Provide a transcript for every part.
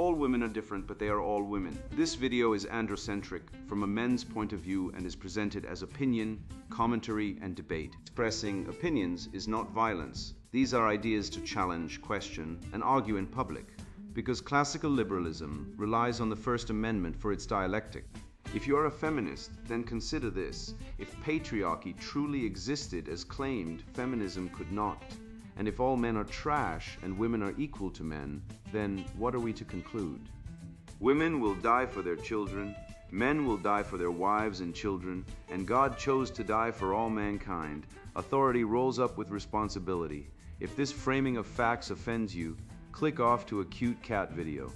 All women are different, but they are all women. This video is androcentric from a men's point of view and is presented as opinion, commentary, and debate. Expressing opinions is not violence. These are ideas to challenge, question, and argue in public, because classical liberalism relies on the First Amendment for its dialectic. If you are a feminist, then consider this. If patriarchy truly existed as claimed, feminism could not. And if all men are trash and women are equal to men, then what are we to conclude? Women will die for their children, men will die for their wives and children, and God chose to die for all mankind. Authority rolls up with responsibility. If this framing of facts offends you, click off to a cute cat video.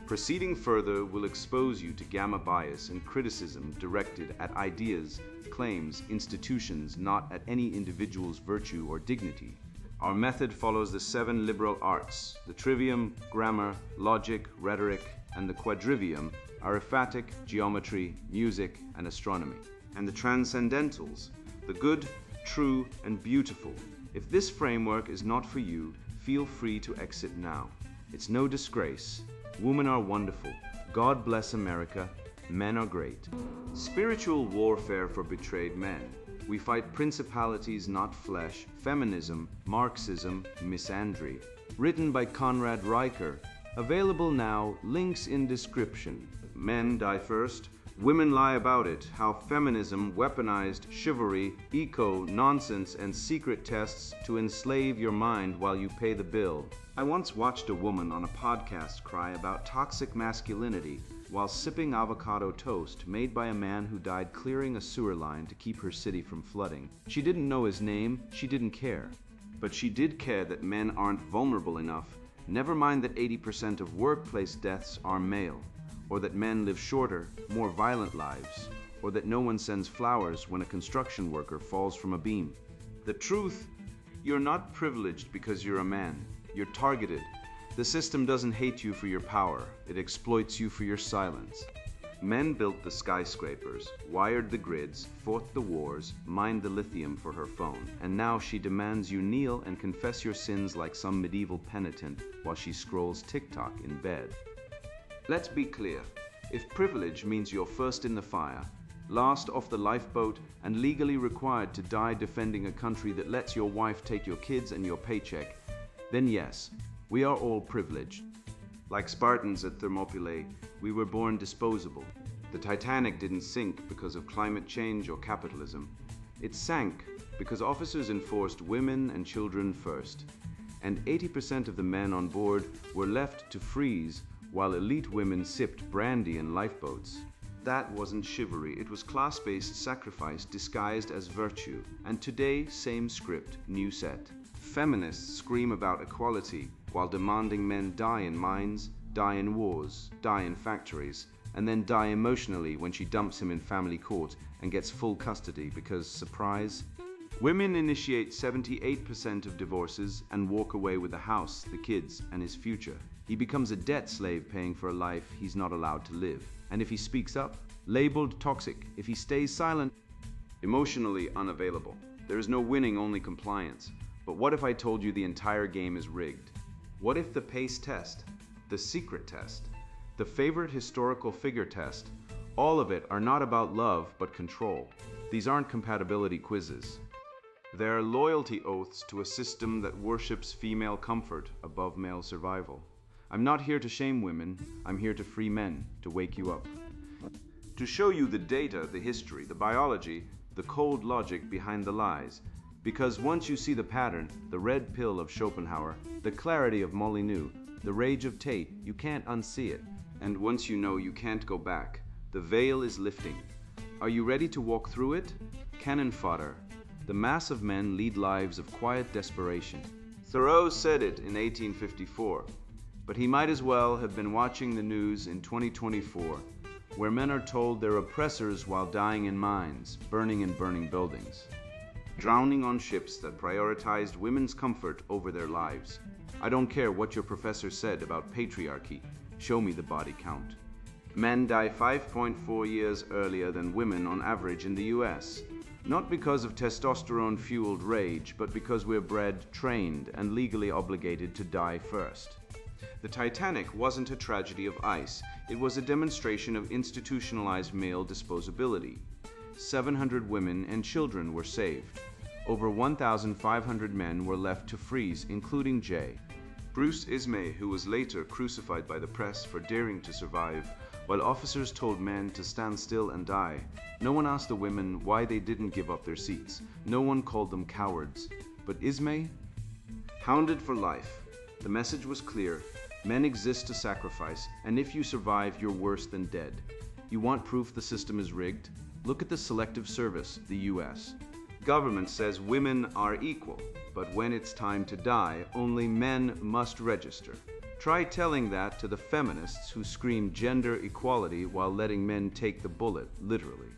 Proceeding further will expose you to gamma bias and criticism directed at ideas, claims, institutions, not at any individual's virtue or dignity. Our method follows the 7 liberal arts. The trivium, grammar, logic, rhetoric, and the quadrivium, arithmetic, geometry, music, and astronomy. And the transcendentals, the good, true, and beautiful. If this framework is not for you, feel free to exit now. It's no disgrace. Women are wonderful. God bless America. Men are great. Spiritual warfare for betrayed men. We fight principalities, not flesh. Feminism, Marxism, misandry. Written by Conrad Riker. Available now, links in description. Men die first. Women lie about it. How feminism weaponized chivalry, eco-nonsense, and secret tests to enslave your mind while you pay the bill. I once watched a woman on a podcast cry about toxic masculinity while sipping avocado toast made by a man who died clearing a sewer line to keep her city from flooding. She didn't know his name, she didn't care. But she did care that men aren't vulnerable enough. Never mind that 80% of workplace deaths are male, or that men live shorter, more violent lives, or that no one sends flowers when a construction worker falls from a beam. The truth, you're not privileged because you're a man. You're targeted. The system doesn't hate you for your power. It exploits you for your silence. Men built the skyscrapers, wired the grids, fought the wars, mined the lithium for her phone, and now she demands you kneel and confess your sins like some medieval penitent while she scrolls TikTok in bed. Let's be clear. If privilege means you're first in the fire, last off the lifeboat, and legally required to die defending a country that lets your wife take your kids and your paycheck, then yes, we are all privileged. Like Spartans at Thermopylae, we were born disposable. The Titanic didn't sink because of climate change or capitalism. It sank because officers enforced women and children first. And 80% of the men on board were left to freeze while elite women sipped brandy in lifeboats. That wasn't chivalry, it was class-based sacrifice disguised as virtue. And today, same script, new set. Feminists scream about equality while demanding men die in mines, die in wars, die in factories, and then die emotionally when she dumps him in family court and gets full custody because, surprise, women initiate 78% of divorces and walk away with the house, the kids, and his future. He becomes a debt slave paying for a life he's not allowed to live. And if he speaks up, labeled toxic. If he stays silent, emotionally unavailable. There is no winning, only compliance. But what if I told you the entire game is rigged? What if the PACE test, the secret test, the favorite historical figure test, all of it are not about love but control? These aren't compatibility quizzes. They're loyalty oaths to a system that worships female comfort above male survival. I'm not here to shame women, I'm here to free men, to wake you up. To show you the data, the history, the biology, the cold logic behind the lies. Because once you see the pattern, the red pill of Schopenhauer, the clarity of Molyneux, the rage of Tate, you can't unsee it. And once you know, you can't go back. The veil is lifting. Are you ready to walk through it? Cannon fodder. The mass of men lead lives of quiet desperation. Thoreau said it in 1854, but he might as well have been watching the news in 2024, where men are told they're oppressors while dying in mines, burning in burning buildings. Drowning on ships that prioritized women's comfort over their lives. I don't care what your professor said about patriarchy. Show me the body count. Men die 5.4 years earlier than women on average in the US. Not because of testosterone-fueled rage, but because we're bred, trained, and legally obligated to die first. The Titanic wasn't a tragedy of ice, it was a demonstration of institutionalized male disposability. 700 women and children were saved. Over 1,500 men were left to freeze, including Jay. Bruce Ismay, who was later crucified by the press for daring to survive, while officers told men to stand still and die. No one asked the women why they didn't give up their seats. No one called them cowards. But Ismay? Hounded for life. The message was clear. Men exist to sacrifice, and if you survive, you're worse than dead. You want proof the system is rigged? Look at the Selective Service, the US. Government says women are equal, but when it's time to die, only men must register. Try telling that to the feminists who scream gender equality while letting men take the bullet, literally.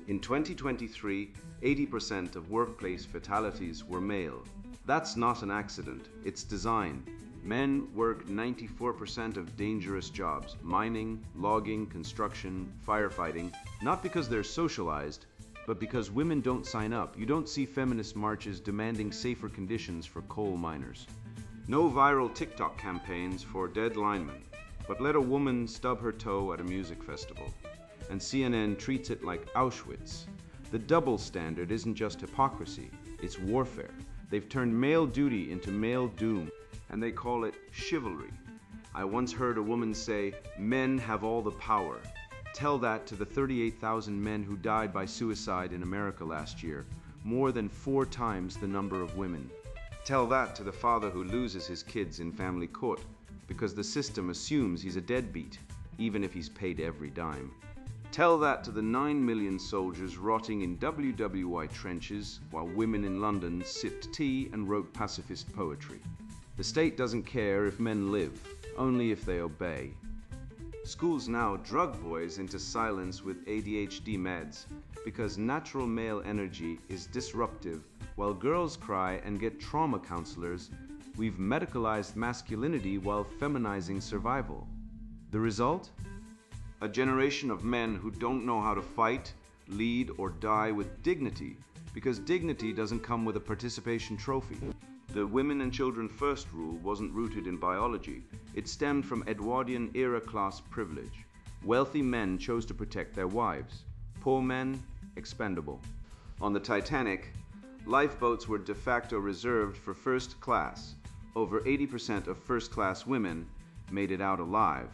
In 2023, 80% of workplace fatalities were male. That's not an accident, it's design. Men work 94% of dangerous jobs, mining, logging, construction, firefighting, not because they're socialized, but because women don't sign up. You don't see feminist marches demanding safer conditions for coal miners. No viral TikTok campaigns for dead linemen, but let a woman stub her toe at a music festival. And CNN treats it like Auschwitz. The double standard isn't just hypocrisy, it's warfare. They've turned male duty into male doom, and they call it chivalry. I once heard a woman say, "Men have all the power." Tell that to the 38,000 men who died by suicide in America last year, more than 4 times the number of women. Tell that to the father who loses his kids in family court because the system assumes he's a deadbeat, even if he's paid every dime. Tell that to the 9 million soldiers rotting in WWI trenches while women in London sipped tea and wrote pacifist poetry. The state doesn't care if men live, only if they obey. Schools now drug boys into silence with ADHD meds because natural male energy is disruptive while girls cry and get trauma counselors. We've medicalized masculinity while feminizing survival. The result? A generation of men who don't know how to fight, lead, or die with dignity because dignity doesn't come with a participation trophy. The women and children first rule wasn't rooted in biology. It stemmed from Edwardian era class privilege. Wealthy men chose to protect their wives. Poor men, expendable. On the Titanic, lifeboats were de facto reserved for first class. Over 80% of first-class women made it out alive,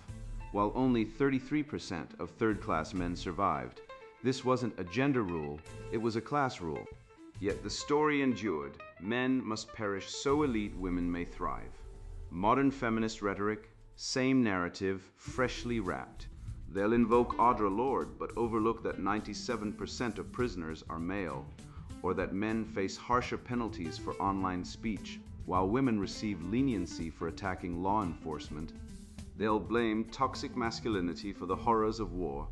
while only 33% of third-class men survived. This wasn't a gender rule, it was a class rule. Yet the story endured. Men must perish so elite women may thrive. Modern feminist rhetoric, same narrative, freshly wrapped. They'll invoke Audre Lorde, but overlook that 97% of prisoners are male, or that men face harsher penalties for online speech, while women receive leniency for attacking law enforcement. They'll blame toxic masculinity for the horrors of war,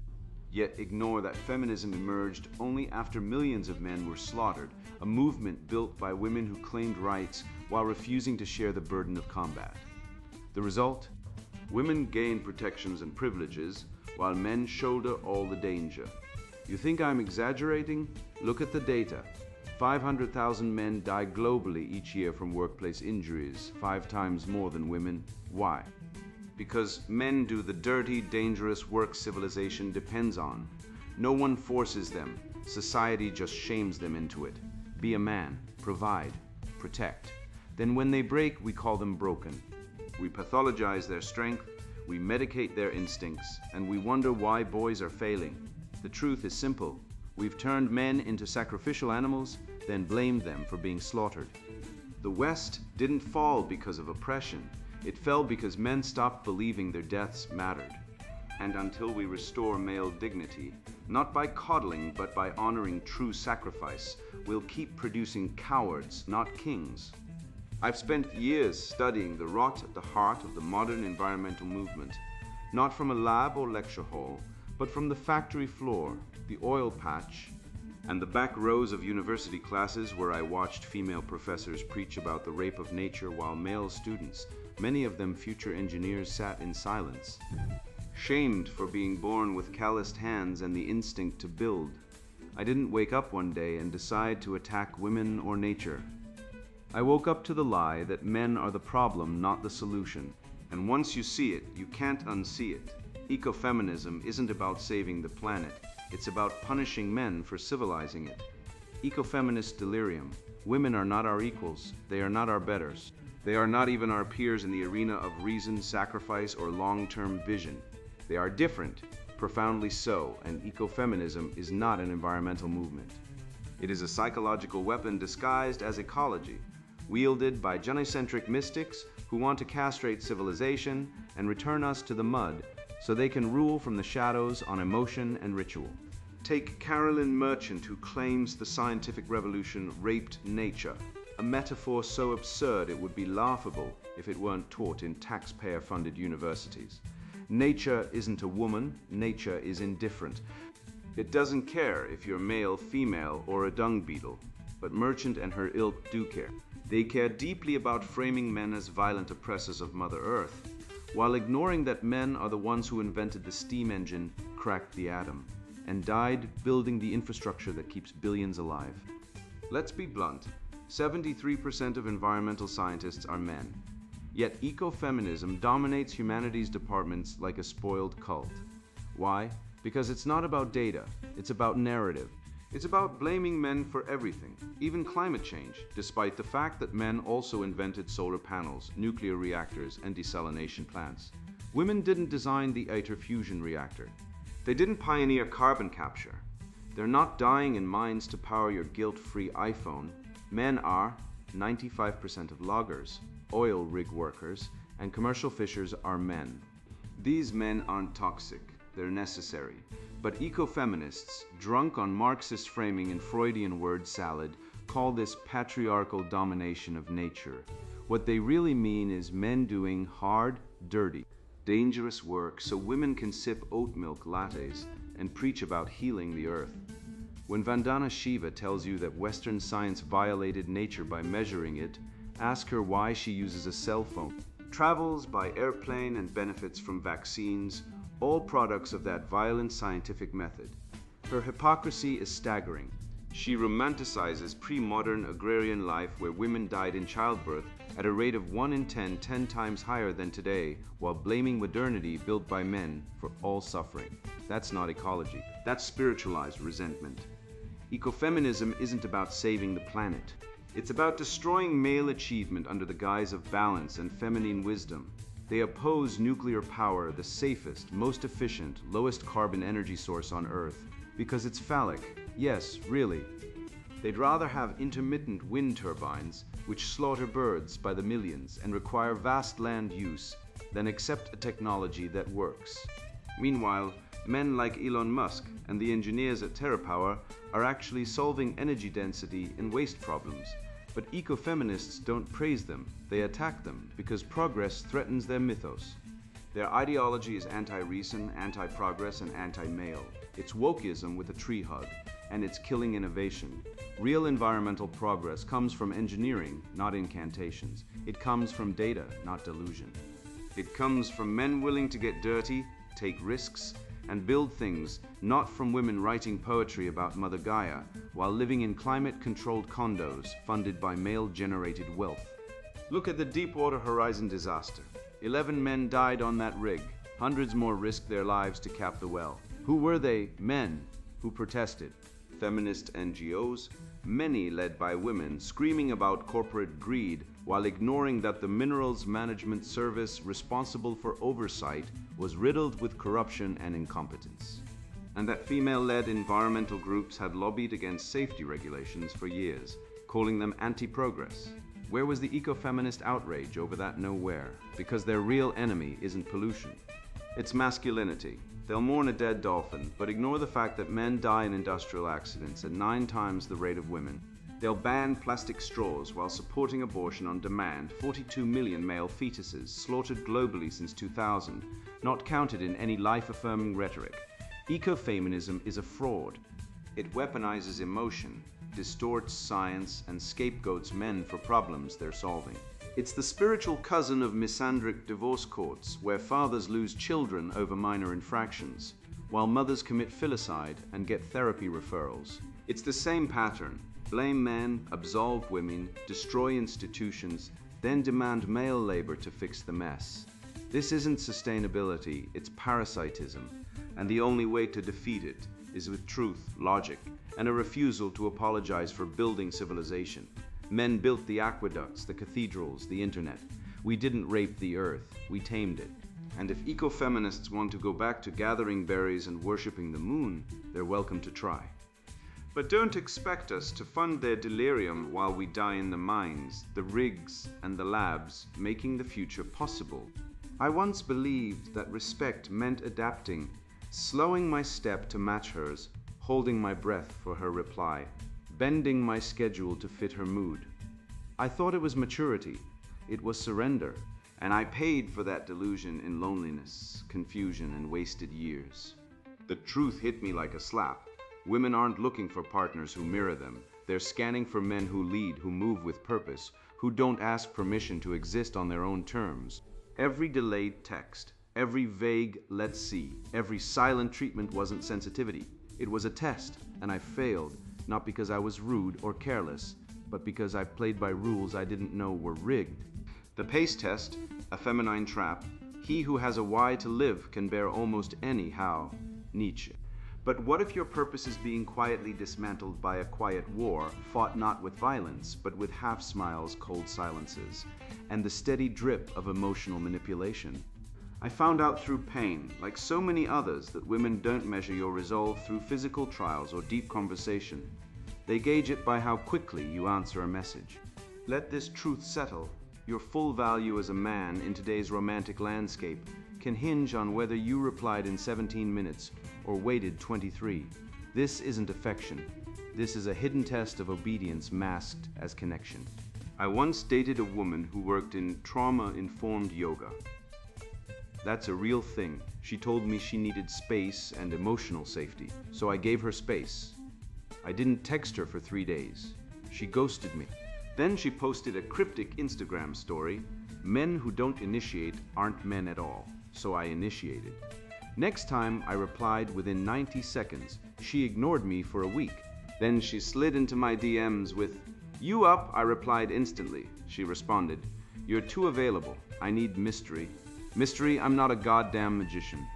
yet ignore that feminism emerged only after millions of men were slaughtered, a movement built by women who claimed rights while refusing to share the burden of combat. The result? Women gain protections and privileges, while men shoulder all the danger. You think I'm exaggerating? Look at the data. 500,000 men die globally each year from workplace injuries, 5 times more than women. Why? Because men do the dirty, dangerous work civilization depends on. No one forces them. Society just shames them into it. Be a man, provide, protect. Then when they break, we call them broken. We pathologize their strength, we medicate their instincts, and we wonder why boys are failing. The truth is simple. We've turned men into sacrificial animals, then blamed them for being slaughtered. The West didn't fall because of oppression. It fell because men stopped believing their deaths mattered. And until we restore male dignity, not by coddling but by honoring true sacrifice, we'll keep producing cowards, not kings. I've spent years studying the rot at the heart of the modern environmental movement, not from a lab or lecture hall, but from the factory floor, the oil patch, and the back rows of university classes where I watched female professors preach about the rape of nature while male students, many of them future engineers, sat in silence, shamed for being born with calloused hands and the instinct to build. I didn't wake up one day and decide to attack women or nature. I woke up to the lie that men are the problem, not the solution, And once you see it, you can't unsee it. Ecofeminism isn't about saving the planet. It's about punishing men for civilizing it. Ecofeminist delirium. Women are not our equals. They are not our betters. They are not even our peers in the arena of reason, sacrifice, or long-term vision. They are different, profoundly so, and ecofeminism is not an environmental movement. It is a psychological weapon disguised as ecology, wielded by genocentric mystics who want to castrate civilization and return us to the mud so they can rule from the shadows on emotion and ritual. Take Carolyn Merchant, who claims the scientific revolution raped nature, a metaphor so absurd it would be laughable if it weren't taught in taxpayer-funded universities. Nature isn't a woman, nature is indifferent. It doesn't care if you're male, female, or a dung beetle, but Merchant and her ilk do care. They care deeply about framing men as violent oppressors of Mother Earth, while ignoring that men are the ones who invented the steam engine, cracked the atom, and died building the infrastructure that keeps billions alive. Let's be blunt. 73% of environmental scientists are men. Yet ecofeminism dominates humanities departments like a spoiled cult. Why? Because it's not about data, it's about narrative. It's about blaming men for everything, even climate change, despite the fact that men also invented solar panels, nuclear reactors, and desalination plants. Women didn't design the ITER fusion reactor. They didn't pioneer carbon capture. They're not dying in mines to power your guilt-free iPhone. Men are 95% of loggers, oil rig workers, and commercial fishers are men. These men aren't toxic, they're necessary. But ecofeminists, drunk on Marxist framing and Freudian word salad, call this patriarchal domination of nature. What they really mean is men doing hard, dirty, dangerous work so women can sip oat milk lattes and preach about healing the earth. When Vandana Shiva tells you that Western science violated nature by measuring it, ask her why she uses a cell phone, travels by airplane, and benefits from vaccines, all products of that violent scientific method. Her hypocrisy is staggering. She romanticizes pre-modern agrarian life where women died in childbirth at a rate of 1 in 10 times higher than today, while blaming modernity built by men for all suffering. That's not ecology. That's spiritualized resentment. Ecofeminism isn't about saving the planet. It's about destroying male achievement under the guise of balance and feminine wisdom. They oppose nuclear power, the safest, most efficient, lowest carbon energy source on Earth, because it's phallic. Yes, really. They'd rather have intermittent wind turbines, which slaughter birds by the millions and require vast land use, than accept a technology that works. Meanwhile, men like Elon Musk and the engineers at TerraPower are actually solving energy density and waste problems. But ecofeminists don't praise them, they attack them, because progress threatens their mythos. Their ideology is anti-reason, anti-progress, and anti-male. It's wokeism with a tree hug, and it's killing innovation. Real environmental progress comes from engineering, not incantations. It comes from data, not delusion. It comes from men willing to get dirty, take risks, and build things, not from women writing poetry about Mother Gaia while living in climate-controlled condos funded by male-generated wealth. Look at the Deepwater Horizon disaster. 11 men died on that rig. Hundreds more risked their lives to cap the well. Who were they? Men who protested. Feminist NGOs, many led by women, screaming about corporate greed while ignoring that the Minerals Management Service responsible for oversight was riddled with corruption and incompetence. And that female-led environmental groups had lobbied against safety regulations for years, calling them anti-progress. Where was the ecofeminist outrage over that nowhere? Because their real enemy isn't pollution. It's masculinity. They'll mourn a dead dolphin, but ignore the fact that men die in industrial accidents at 9 times the rate of women. They'll ban plastic straws while supporting abortion on demand, 42 million male fetuses slaughtered globally since 2000, not counted in any life-affirming rhetoric. Ecofeminism is a fraud. It weaponizes emotion, distorts science, and scapegoats men for problems they're solving. It's the spiritual cousin of misandric divorce courts, where fathers lose children over minor infractions, while mothers commit filicide and get therapy referrals. It's the same pattern. Blame men, absolve women, destroy institutions, then demand male labor to fix the mess. This isn't sustainability, it's parasitism, and the only way to defeat it is with truth, logic, and a refusal to apologize for building civilization. Men built the aqueducts, the cathedrals, the internet. We didn't rape the earth, we tamed it. And if ecofeminists want to go back to gathering berries and worshipping the moon, they're welcome to try. But don't expect us to fund their delirium while we die in the mines, the rigs, and the labs, making the future possible. I once believed that respect meant adapting, slowing my step to match hers, holding my breath for her reply, bending my schedule to fit her mood. I thought it was maturity, it was surrender, and I paid for that delusion in loneliness, confusion, and wasted years. The truth hit me like a slap. Women aren't looking for partners who mirror them. They're scanning for men who lead, who move with purpose, who don't ask permission to exist on their own terms. Every delayed text, every vague "let's see," every silent treatment wasn't sensitivity. It was a test, and I failed, not because I was rude or careless, but because I played by rules I didn't know were rigged. The pace test, a feminine trap. He who has a why to live can bear almost any how. Nietzsche. But what if your purpose is being quietly dismantled by a quiet war, fought not with violence, but with half-smiles, cold silences, and the steady drip of emotional manipulation? I found out through pain, like so many others, that women don't measure your resolve through physical trials or deep conversation. They gauge it by how quickly you answer a message. Let this truth settle. Your full value as a man in today's romantic landscape can hinge on whether you replied in 17 minutes or waited 23. This isn't affection. This is a hidden test of obedience masked as connection. I once dated a woman who worked in trauma-informed yoga. That's a real thing. She told me she needed space and emotional safety, so I gave her space. I didn't text her for 3 days. She ghosted me. Then she posted a cryptic Instagram story, "Men who don't initiate aren't men at all," so I initiated. Next time I replied within 90 seconds. She ignored me for a week. Then she slid into my DMs with, "You up?" I replied instantly. She responded, "You're too available. I need mystery." Mystery, I'm not a goddamn magician.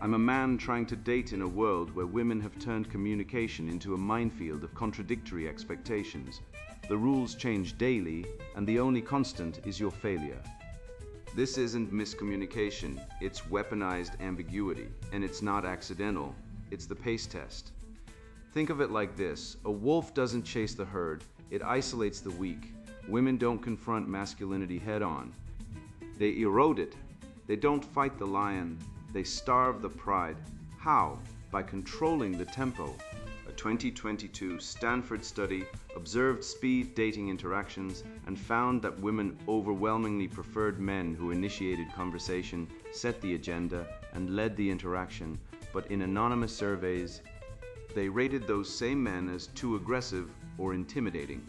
I'm a man trying to date in a world where women have turned communication into a minefield of contradictory expectations. The rules change daily, and the only constant is your failure. This isn't miscommunication, it's weaponized ambiguity, and it's not accidental, it's the pace test. Think of it like this: a wolf doesn't chase the herd, it isolates the weak. Women don't confront masculinity head-on. They erode it. They don't fight the lion, they starve the pride. How? By controlling the tempo. A 2022 Stanford study observed speed dating interactions and found that women overwhelmingly preferred men who initiated conversation, set the agenda, and led the interaction, but in anonymous surveys, they rated those same men as too aggressive or intimidating.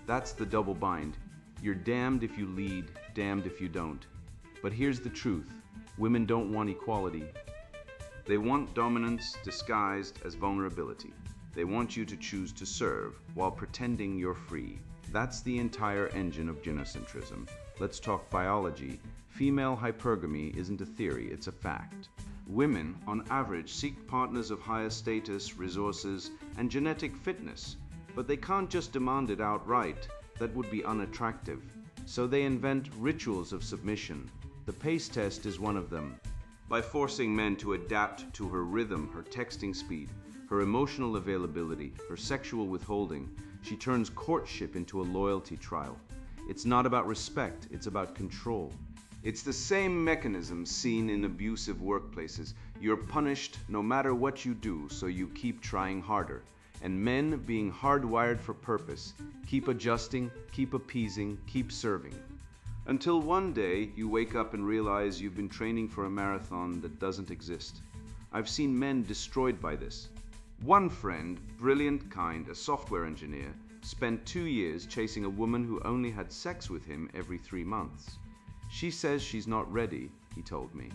That's the double bind. You're damned if you lead, damned if you don't. But here's the truth: women don't want equality. They want dominance disguised as vulnerability. They want you to choose to serve while pretending you're free. That's the entire engine of genocentrism. Let's talk biology. Female hypergamy isn't a theory, it's a fact. Women, on average, seek partners of higher status, resources, and genetic fitness. But they can't just demand it outright. That would be unattractive. So they invent rituals of submission. The pace test is one of them. By forcing men to adapt to her rhythm, her texting speed, her emotional availability, her sexual withholding, she turns courtship into a loyalty trial. It's not about respect, it's about control. It's the same mechanism seen in abusive workplaces. You're punished no matter what you do, so you keep trying harder. And men, being hardwired for purpose, keep adjusting, keep appeasing, keep serving. Until one day you wake up and realize you've been training for a marathon that doesn't exist. I've seen men destroyed by this. One friend, brilliant, kind, a software engineer, spent 2 years chasing a woman who only had sex with him every 3 months. She says she's not ready, he told me.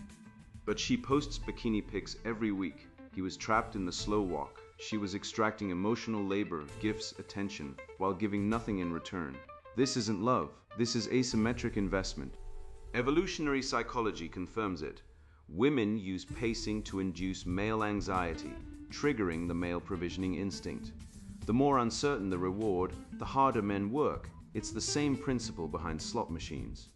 But she posts bikini pics every week. He was trapped in the slow walk. She was extracting emotional labor, gifts, attention, while giving nothing in return. This isn't love. This is asymmetric investment. Evolutionary psychology confirms it. Women use pacing to induce male anxiety, triggering the male provisioning instinct. The more uncertain the reward, the harder men work. It's the same principle behind slot machines.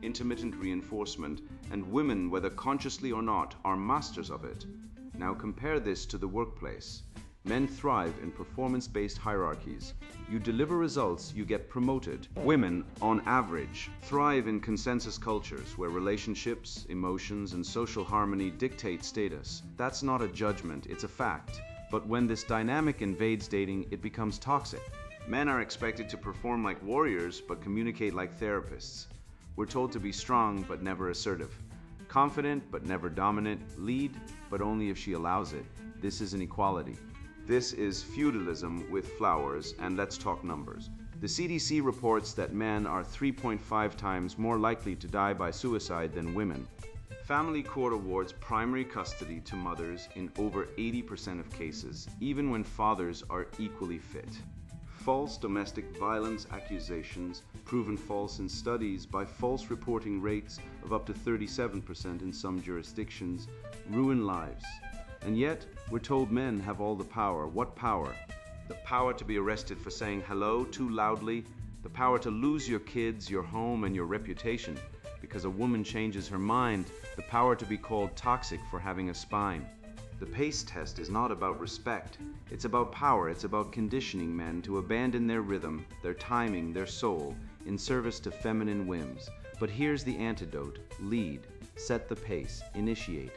Intermittent reinforcement, and women, whether consciously or not, are masters of it. Now compare this to the workplace. Men thrive in performance-based hierarchies. You deliver results, you get promoted. Women, on average, thrive in consensus cultures where relationships, emotions, and social harmony dictate status. That's not a judgment, it's a fact. But when this dynamic invades dating, it becomes toxic. Men are expected to perform like warriors, but communicate like therapists. We're told to be strong, but never assertive. Confident, but never dominant. Lead, but only if she allows it. This is inequality. This is feudalism with flowers, and let's talk numbers. The CDC reports that men are 3.5 times more likely to die by suicide than women. Family court awards primary custody to mothers in over 80% of cases, even when fathers are equally fit. False domestic violence accusations, proven false in studies by false reporting rates of up to 37% in some jurisdictions, ruin lives. And yet, we're told men have all the power. What power? The power to be arrested for saying hello too loudly, the power to lose your kids, your home, and your reputation because a woman changes her mind, the power to be called toxic for having a spine. The pace test is not about respect, it's about power, it's about conditioning men to abandon their rhythm, their timing, their soul, in service to feminine whims. But here's the antidote: lead, set the pace, initiate.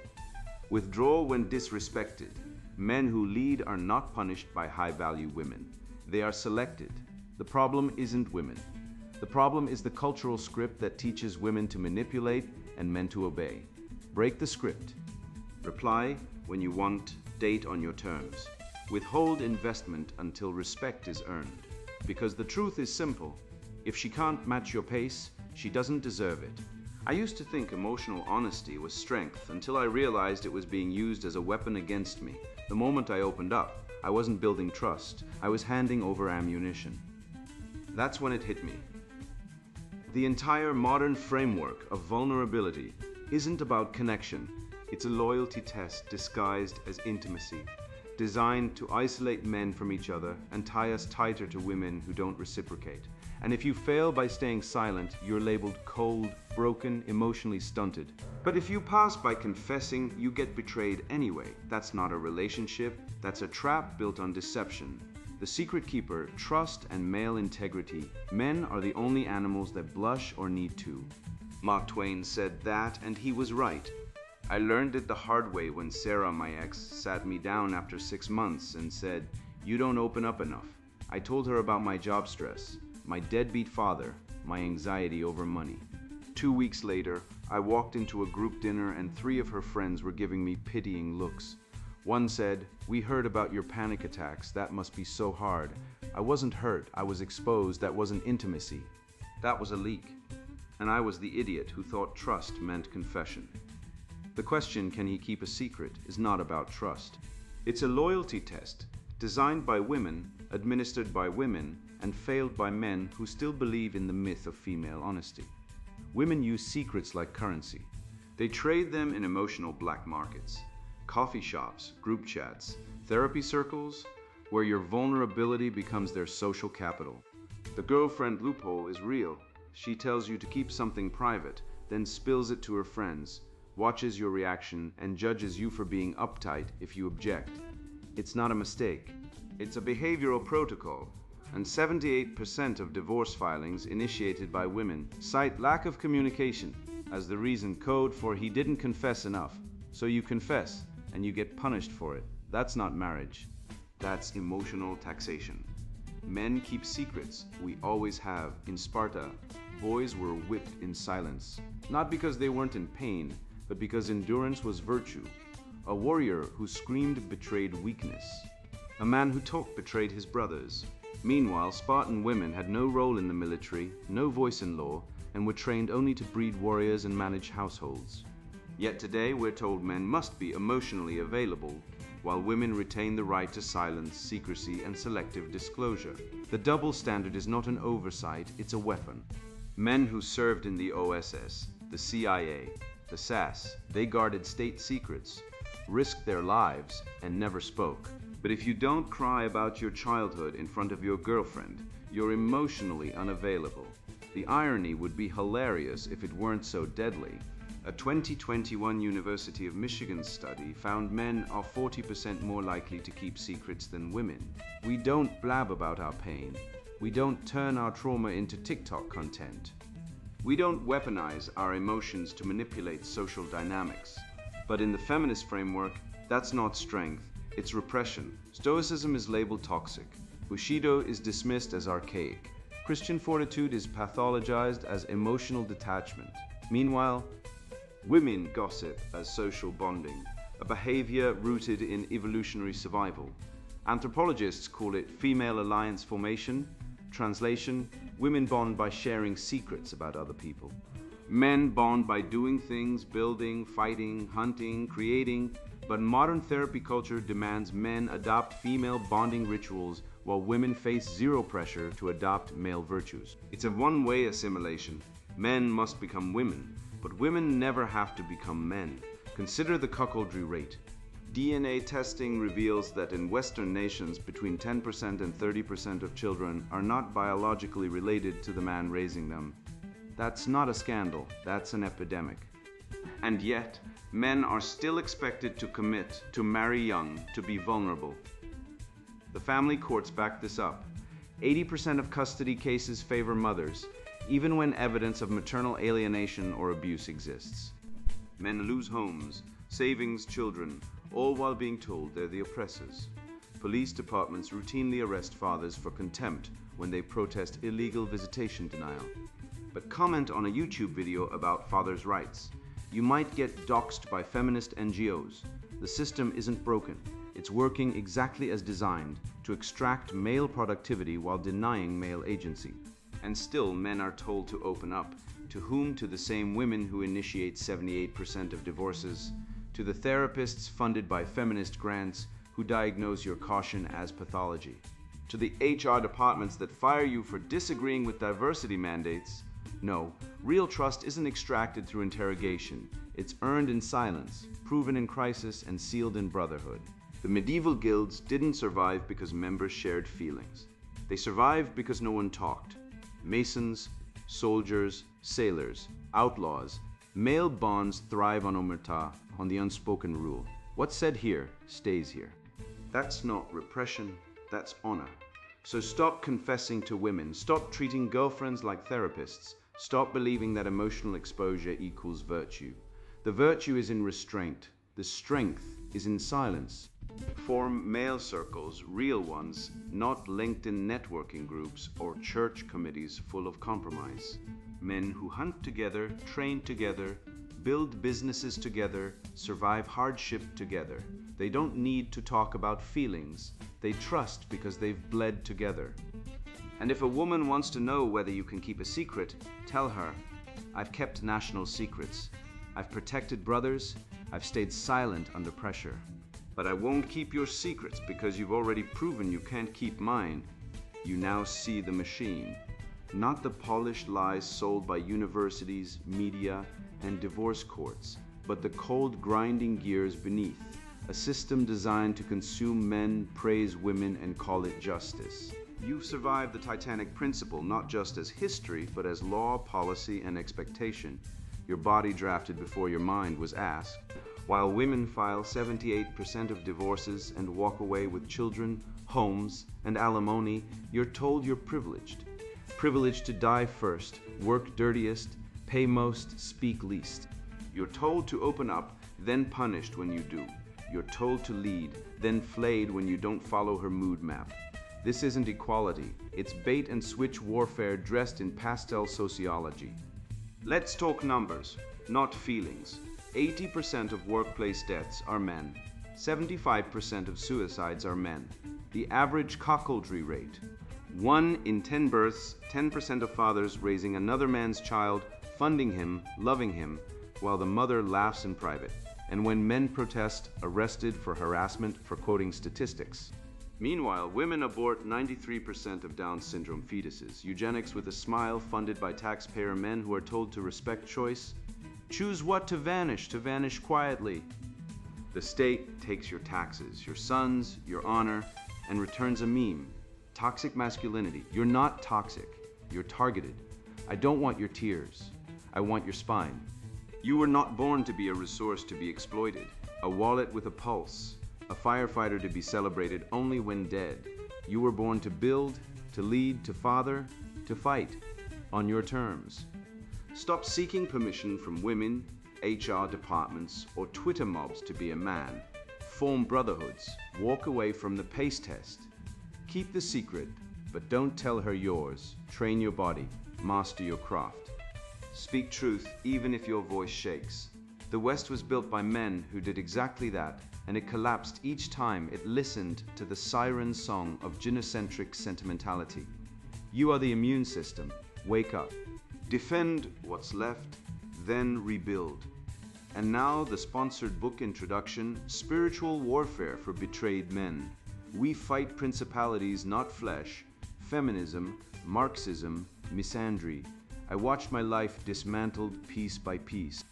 Withdraw when disrespected. Men who lead are not punished by high-value women. They are selected. The problem isn't women. The problem is the cultural script that teaches women to manipulate and men to obey. Break the script. Reply when you want, date on your terms. Withhold investment until respect is earned. Because the truth is simple. If she can't match your pace, she doesn't deserve it. I used to think emotional honesty was strength until I realized it was being used as a weapon against me. The moment I opened up, I wasn't building trust. I was handing over ammunition. That's when it hit me. The entire modern framework of vulnerability isn't about connection. It's a loyalty test disguised as intimacy, designed to isolate men from each other and tie us tighter to women who don't reciprocate. And if you fail by staying silent, you're labeled cold, broken, emotionally stunted. But if you pass by confessing, you get betrayed anyway. That's not a relationship, that's a trap built on deception. The secret keeper, trust and male integrity. Men are the only animals that blush or need to. Mark Twain said that, and he was right. I learned it the hard way when Sarah, my ex, sat me down after 6 months and said, "You don't open up enough." I told her about my job stress, my deadbeat father, my anxiety over money. 2 weeks later, I walked into a group dinner and 3 of her friends were giving me pitying looks. One said, "We heard about your panic attacks, that must be so hard." I wasn't hurt, I was exposed, that wasn't intimacy. That was a leak. And I was the idiot who thought trust meant confession. The question, can he keep a secret, is not about trust. It's a loyalty test, designed by women, administered by women, and failed by men who still believe in the myth of female honesty. Women use secrets like currency. They trade them in emotional black markets, coffee shops, group chats, therapy circles, where your vulnerability becomes their social capital. The girlfriend loophole is real. She tells you to keep something private, then spills it to her friends, watches your reaction, and judges you for being uptight if you object. It's not a mistake. It's a behavioral protocol. And 78% of divorce filings initiated by women cite lack of communication as the reason code for "he didn't confess enough." So you confess, and you get punished for it. That's not marriage. That's emotional taxation. Men keep secrets. We always have. In Sparta, boys were whipped in silence. Not because they weren't in pain, but because endurance was virtue. A warrior who screamed betrayed weakness. A man who talked betrayed his brothers. Meanwhile, Spartan women had no role in the military, no voice in law, and were trained only to breed warriors and manage households. Yet today we're told men must be emotionally available, while women retain the right to silence, secrecy, and selective disclosure. The double standard is not an oversight, it's a weapon. Men who served in the OSS, the CIA, the SAS. They guarded state secrets, risked their lives, and never spoke. But if you don't cry about your childhood in front of your girlfriend, you're emotionally unavailable. The irony would be hilarious if it weren't so deadly. A 2021 University of Michigan study found men are 40% more likely to keep secrets than women. We don't blab about our pain. We don't turn our trauma into TikTok content. We don't weaponize our emotions to manipulate social dynamics. But in the feminist framework, that's not strength, it's repression. Stoicism is labeled toxic. Bushido is dismissed as archaic. Christian fortitude is pathologized as emotional detachment. Meanwhile, women gossip as social bonding, a behavior rooted in evolutionary survival. Anthropologists call it female alliance formation. Translation: women bond by sharing secrets about other people. Men bond by doing things, building, fighting, hunting, creating. But modern therapy culture demands men adopt female bonding rituals while women face zero pressure to adopt male virtues. It's a one-way assimilation. Men must become women, but women never have to become men. Consider the cuckoldry rate. DNA testing reveals that in Western nations, between 10% and 30% of children are not biologically related to the man raising them. That's not a scandal, that's an epidemic. And yet, men are still expected to commit, to marry young, to be vulnerable. The family courts back this up. 80% of custody cases favor mothers, even when evidence of maternal alienation or abuse exists. Men lose homes, savings, children, all while being told they're the oppressors. Police departments routinely arrest fathers for contempt when they protest illegal visitation denial. But comment on a YouTube video about fathers' rights. You might get doxxed by feminist NGOs. The system isn't broken. It's working exactly as designed to extract male productivity while denying male agency. And still, men are told to open up. To whom? To the same women who initiate 78% of divorces, to the therapists funded by feminist grants who diagnose your caution as pathology, to the HR departments that fire you for disagreeing with diversity mandates. No, real trust isn't extracted through interrogation. It's earned in silence, proven in crisis, and sealed in brotherhood. The medieval guilds didn't survive because members shared feelings. They survived because no one talked. Masons, soldiers, sailors, outlaws, male bonds thrive on omerta, on the unspoken rule. What's said here stays here. That's not repression, that's honor. So stop confessing to women, stop treating girlfriends like therapists, stop believing that emotional exposure equals virtue. The virtue is in restraint, the strength is in silence. Form male circles, real ones, not LinkedIn networking groups or church committees full of compromise. Men who hunt together, train together, build businesses together, survive hardship together. They don't need to talk about feelings. They trust because they've bled together. And if a woman wants to know whether you can keep a secret, tell her, I've kept national secrets. I've protected brothers. I've stayed silent under pressure. But I won't keep your secrets because you've already proven you can't keep mine. You now see the machine, not the polished lies sold by universities, media, and divorce courts, but the cold grinding gears beneath, a system designed to consume men, praise women, and call it justice. You've survived the Titanic principle not just as history, but as law, policy, and expectation. Your body drafted before your mind was asked. While women file 78% of divorces and walk away with children, homes, and alimony, you're told you're privileged. Privileged to die first, work dirtiest, pay most, speak least. You're told to open up, then punished when you do. You're told to lead, then flayed when you don't follow her mood map. This isn't equality, it's bait and switch warfare dressed in pastel sociology. Let's talk numbers, not feelings. 80% of workplace deaths are men. 75% of suicides are men. The average cuckoldry rate. 1 in 10 births, 10% of fathers raising another man's child, funding him, loving him, while the mother laughs in private. And when men protest, arrested for harassment for quoting statistics. Meanwhile, women abort 93% of Down syndrome fetuses. Eugenics with a smile funded by taxpayer men who are told to respect choice. Choose what to vanish quietly. The state takes your taxes, your sons, your honor, and returns a meme. Toxic masculinity. You're not toxic. You're targeted. I don't want your tears. I want your spine. You were not born to be a resource to be exploited, a wallet with a pulse, a firefighter to be celebrated only when dead. You were born to build, to lead, to father, to fight, on your terms. Stop seeking permission from women, HR departments, or Twitter mobs to be a man. Form brotherhoods. Walk away from the pace test. Keep the secret, but don't tell her yours. Train your body. Master your craft. Speak truth even if your voice shakes. The West was built by men who did exactly that, and it collapsed each time it listened to the siren song of gynocentric sentimentality. You are the immune system. Wake up. Defend what's left, then rebuild. And now the sponsored book introduction, Spiritual Warfare for Betrayed Men. We fight principalities, not flesh. Feminism, Marxism, misandry. I watched my life dismantled piece by piece.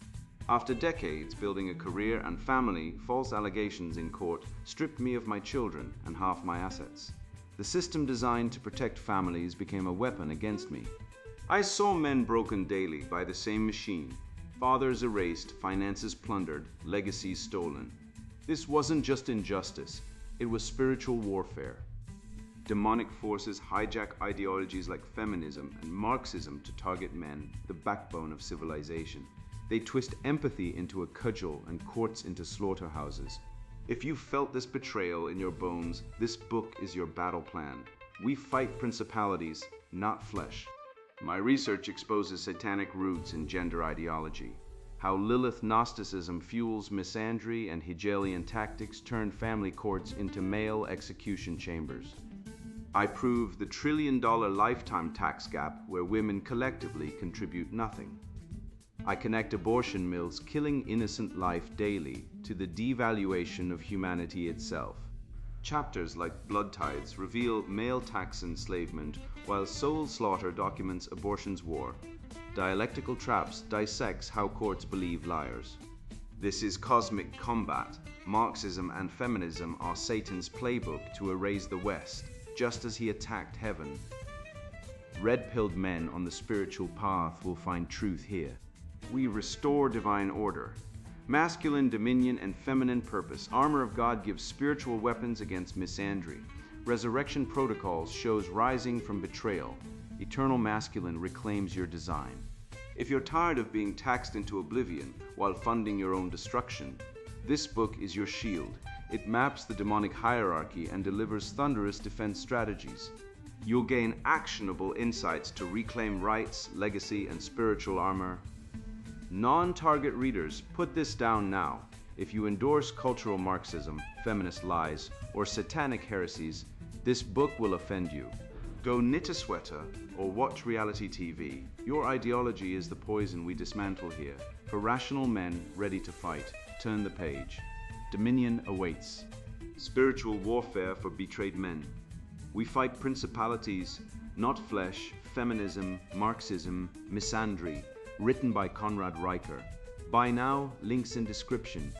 After decades building a career and family, false allegations in court stripped me of my children and half my assets. The system designed to protect families became a weapon against me. I saw men broken daily by the same machine. Fathers erased, finances plundered, legacies stolen. This wasn't just injustice, it was spiritual warfare. Demonic forces hijack ideologies like feminism and Marxism to target men, the backbone of civilization. They twist empathy into a cudgel and courts into slaughterhouses. If you felt this betrayal in your bones, this book is your battle plan. We fight principalities, not flesh. My research exposes satanic roots in gender ideology. How Lilith Gnosticism fuels misandry and Hegelian tactics turn family courts into male execution chambers. I prove the trillion-dollar lifetime tax gap where women collectively contribute nothing. I connect abortion mills killing innocent life daily to the devaluation of humanity itself. Chapters like Blood Tithes reveal male tax enslavement, while Soul Slaughter documents abortion's war. Dialectical Traps dissects how courts believe liars. This is Cosmic Combat. Marxism and feminism are Satan's playbook to erase the West, just as he attacked heaven. Red-pilled men on the spiritual path will find truth here. We restore divine order. Masculine dominion and feminine purpose. Armor of God gives spiritual weapons against misandry. Resurrection Protocols shows rising from betrayal. Eternal masculine reclaims your design. If you're tired of being taxed into oblivion while funding your own destruction, this book is your shield. It maps the demonic hierarchy and delivers thunderous defense strategies. You'll gain actionable insights to reclaim rights, legacy, and spiritual armor. Non-target readers, put this down now. If you endorse cultural Marxism, feminist lies, or satanic heresies, this book will offend you. Go knit a sweater or watch reality TV. Your ideology is the poison we dismantle here. For rational men ready to fight, turn the page. Dominion awaits. Spiritual warfare for betrayed men. We fight principalities, not flesh. Feminism, Marxism, misandry. Written by Conrad Reicher. Buy now, links in description.